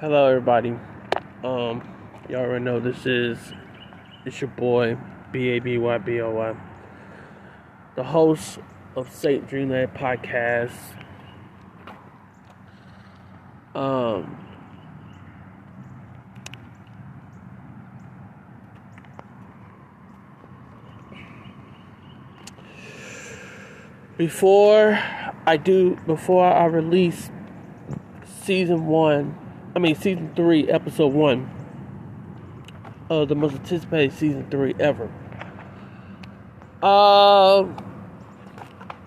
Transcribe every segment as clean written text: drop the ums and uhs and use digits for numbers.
Hello, everybody. Y'all already know it's your boy BABYBOY, the host of Saint Dreamland Podcast. Um, before I release season 3, episode 1 of the most anticipated season 3 ever.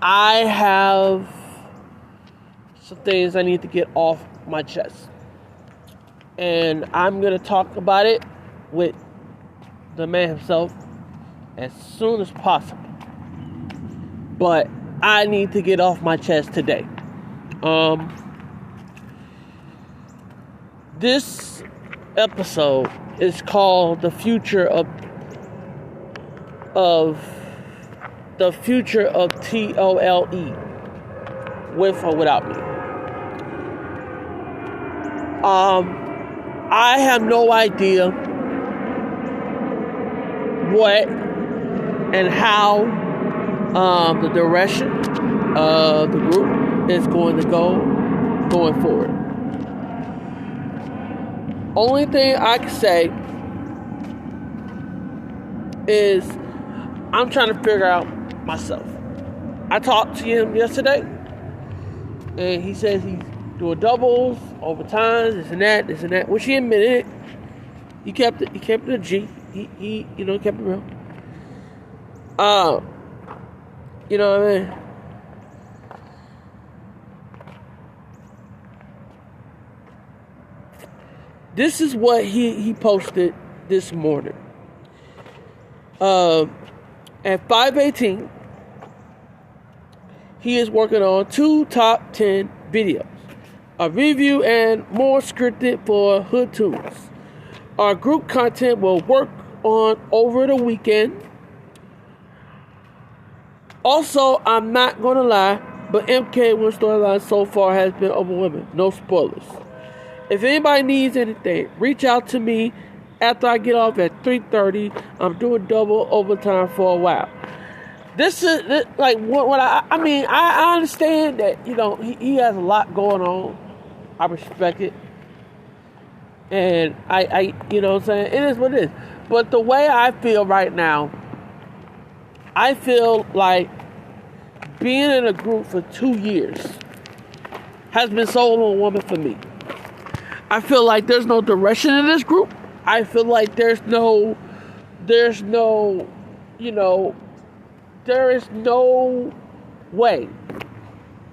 I have some things I need to get off my chest. And I'm going to talk about it with the man himself as soon as possible. But I need to get off my chest today. This episode is called The Future of T.O.L.E. With or without me. I have no idea what and how the direction of the group is going to go going forward. Only thing I can say is I'm trying to figure out myself. I talked to him yesterday, and he says he's doing doubles, overtimes, this and that. Which he admitted it. He kept it a G. He kept it real. You know what I mean? This is what he posted this morning. At 5:18, he is working on 2 top 10 videos. A review and more scripted for Hood Tunes. Our group content will work on over the weekend. Also, I'm not going to lie, but MK1 storyline so far has been overwhelming. No spoilers. If anybody needs anything, reach out to me after I get off at 3:30. I'm doing double overtime for a while. This is like what I understand that, he has a lot going on. I respect it. And I you know what I'm saying? It is what it is. But the way I feel right now, I feel like being in a group for 2 years has been so overwhelming for me. I feel like there's no direction in this group. I feel like there is no way,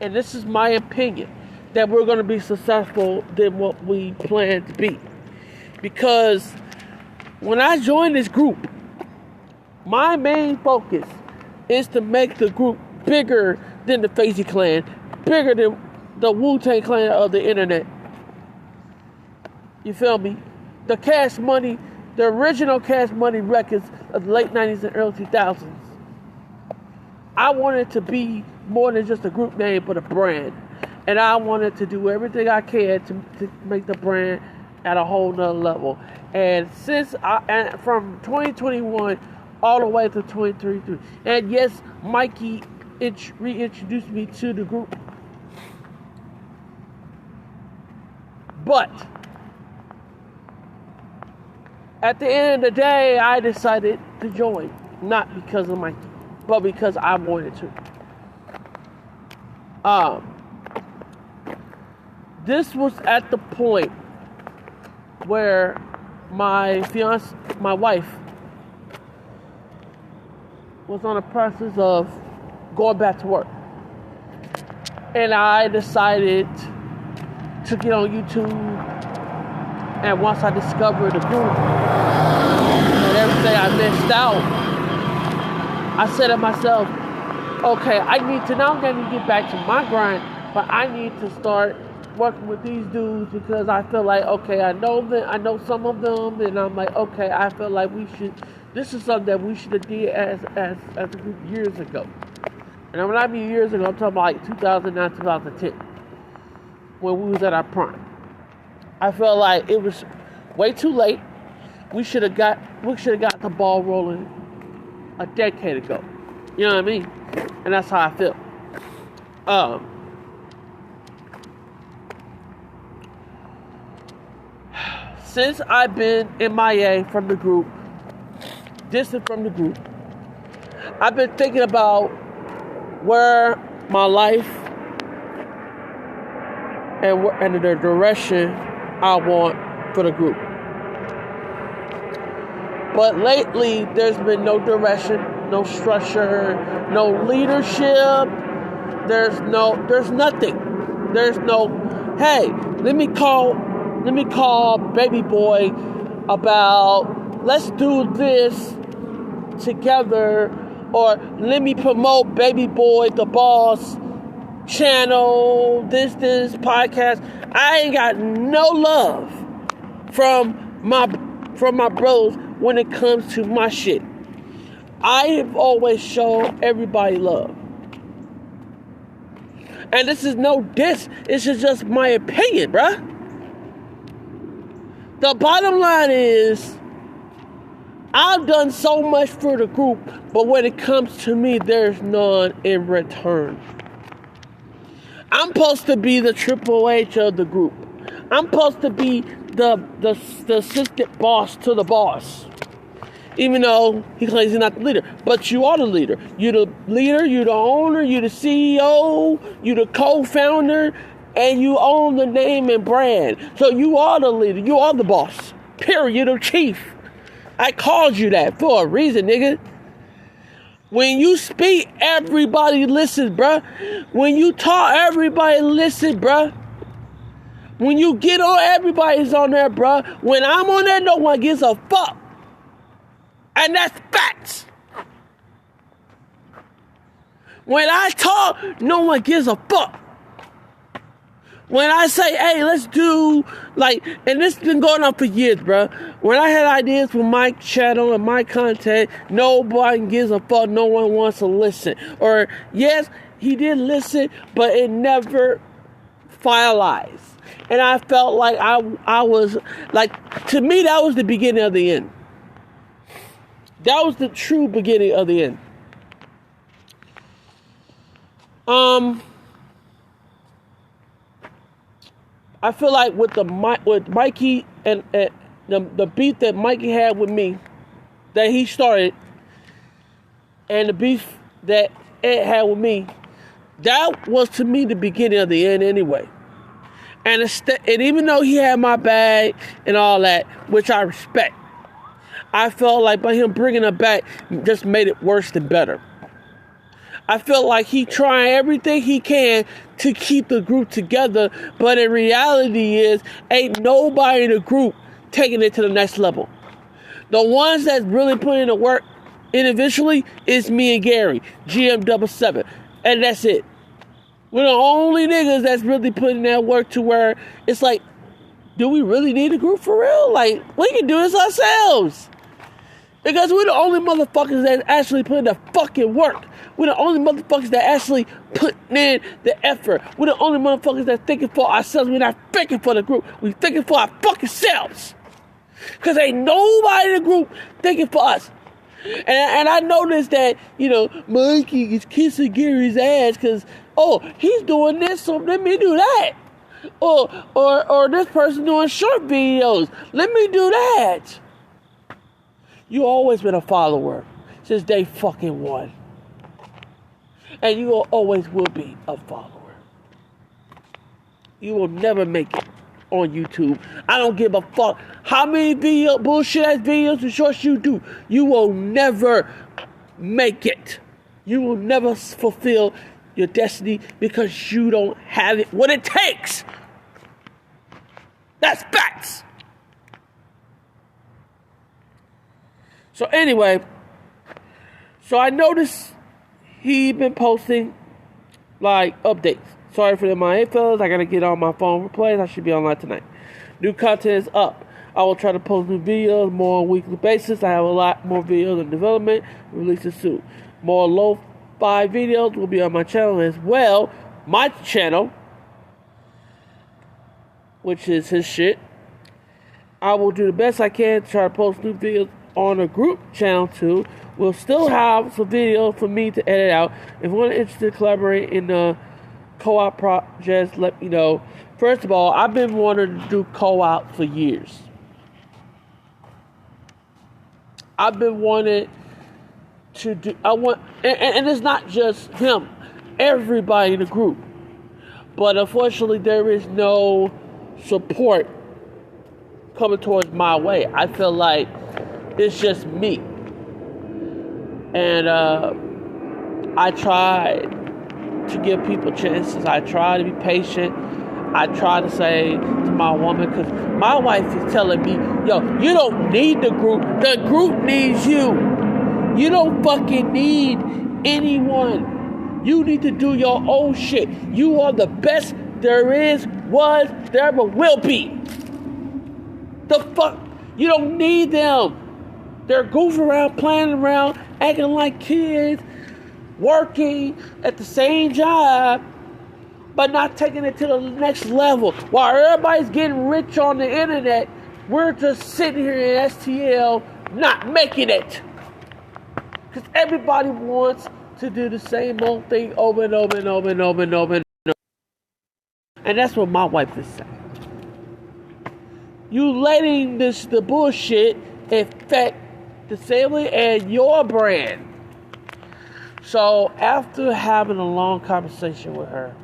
and this is my opinion, that we're going to be successful than what we plan to be. Because when I joined this group, my main focus is to make the group bigger than the Fazy Clan, bigger than the Wu-Tang Clan of the internet. You feel me? The Cash Money, the original Cash Money records of the late 90s and early 2000s. I wanted to be more than just a group name, but a brand. And I wanted to do everything I can to make the brand at a whole nother level. And from 2021 all the way to 2023. And yes, Mikey reintroduced me to the group. But at the end of the day, I decided to join. Not because of Mikey, but because I wanted to. This was at the point where my wife, was on the process of going back to work. And I decided to get on YouTube. And once I discovered the group and everything I missed out, I said to myself, okay, I'm going to get back to my grind, but I need to start working with these dudes because I feel like, okay, I know some of them, and I'm like, okay, I feel like this is something that we should have did as a group years ago. And when I mean years ago, I'm talking about like 2009, 2010, when we was at our prime. I felt like it was way too late. We should have got the ball rolling a decade ago. You know what I mean? And that's how I feel. Since I've been MIA from the group, distant from the group, I've been thinking about where my life and the direction I want for the group. But lately, there's been no direction, no structure, no leadership. There's nothing. There's no, hey, let me call baby boy about, let's do this together, or let me promote baby boy, the boss channel, this podcast. I ain't got no love from my bros when it comes to my shit. I have always shown everybody love. And this is no diss. It's just my opinion, bruh. The bottom line is, I've done so much for the group, but when it comes to me, there's none in return. I'm supposed to be the Triple H of the group. I'm supposed to be the assistant boss to the boss. Even though he claims he's not the leader. But you are the leader. You're the leader, you're the owner, you're the CEO, you're the co-founder, and you own the name and brand. So you are the leader, you are the boss. Period, you're the chief. I called you that for a reason, nigga. When you speak, everybody listens, bruh. When you talk, everybody listens, bruh. When you get on, everybody's on there, bruh. When I'm on there, no one gives a fuck. And that's facts. When I talk, no one gives a fuck. When I say, hey, let's do, and this has been going on for years, bro. When I had ideas for my channel and my content, nobody gives a fuck. No one wants to listen. Or, yes, he did listen, but it never finalized. And I felt like I was, to me, that was the beginning of the end. That was the true beginning of the end. I feel like with Mikey and the beef that Mikey had with me, that he started, and the beef that Ed had with me, that was to me the beginning of the end anyway. And even though he had my bag and all that, which I respect, I felt like by him bringing her back just made it worse than better. I felt like he trying everything he can to keep the group together, but in reality ain't nobody in the group taking it to the next level. The ones that's really putting in the work individually is me and Gary, GM77, and that's it. We're the only niggas that's really putting that work to where it's like, do we really need a group for real? We can do this ourselves. Because we're the only motherfuckers that actually put in the fucking work. We're the only motherfuckers that actually put in the effort. We're the only motherfuckers that thinking for ourselves. We're not thinking for the group. We're thinking for our fucking selves. Because ain't nobody in the group thinking for us. And I noticed that, Mikey is kissing Gary's ass because, he's doing this, so let me do that. Or this person doing short videos. Let me do that. You always been a follower since day fucking one. And you always will be a follower. You will never make it on YouTube. I don't give a fuck how many bullshit ass videos and shorts you do. You will never make it. You will never fulfill your destiny because you don't have it what it takes. That's facts. So anyway, I noticed he been posting updates. Sorry for the MIA fellas. I gotta get on my phone replays. I should be online tonight. New content is up. I will try to post new videos more on a weekly basis. I have a lot more videos in development. Releases soon. More lo-fi videos will be on my channel as well. My channel, which is his shit. I will do the best I can to try to post new videos on a group channel too. We'll still have some videos for me to edit out. If you're interested to collaborate in the co-op projects, let me know. First of all, I've been wanting to do co-op for years. I've been wanting to do, and it's not just him, everybody in the group. But unfortunately, there is no support coming towards my way. I feel like it's just me. And I try to give people chances. I try to be patient. I try to say to my woman, because my wife is telling me, yo, you don't need the group. The group needs you. You don't fucking need anyone. You need to do your own shit. You are the best there is, was, there ever will be. The fuck? You don't need them. They're goofing around, playing around, acting like kids, working at the same job, but not taking it to the next level. While everybody's getting rich on the internet, we're just sitting here in STL not making it. Because everybody wants to do the same old thing over and over and over and over and over and over. And that's what my wife is saying. You letting the bullshit affect the family and your brand. So after having a long conversation with her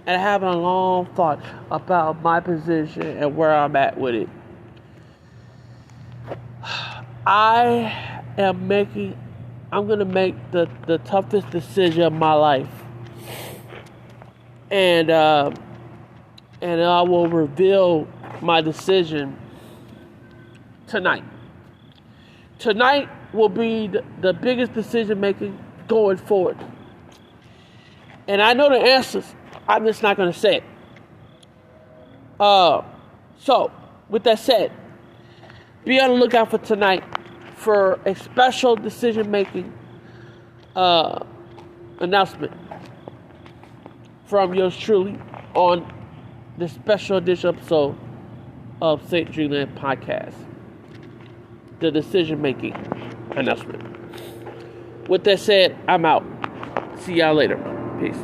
and having a long thought about my position and where I'm at with it, I'm going to make the toughest decision of my life. And I will reveal my decision tonight. Tonight will be the biggest decision making going forward. And I know the answers. I'm just not going to say it. So, with that said, be on the lookout for tonight for a special decision making announcement from yours truly on this special edition episode of St. Dreamland Podcast. The decision making announcement. With that said, I'm out. See y'all later. Peace.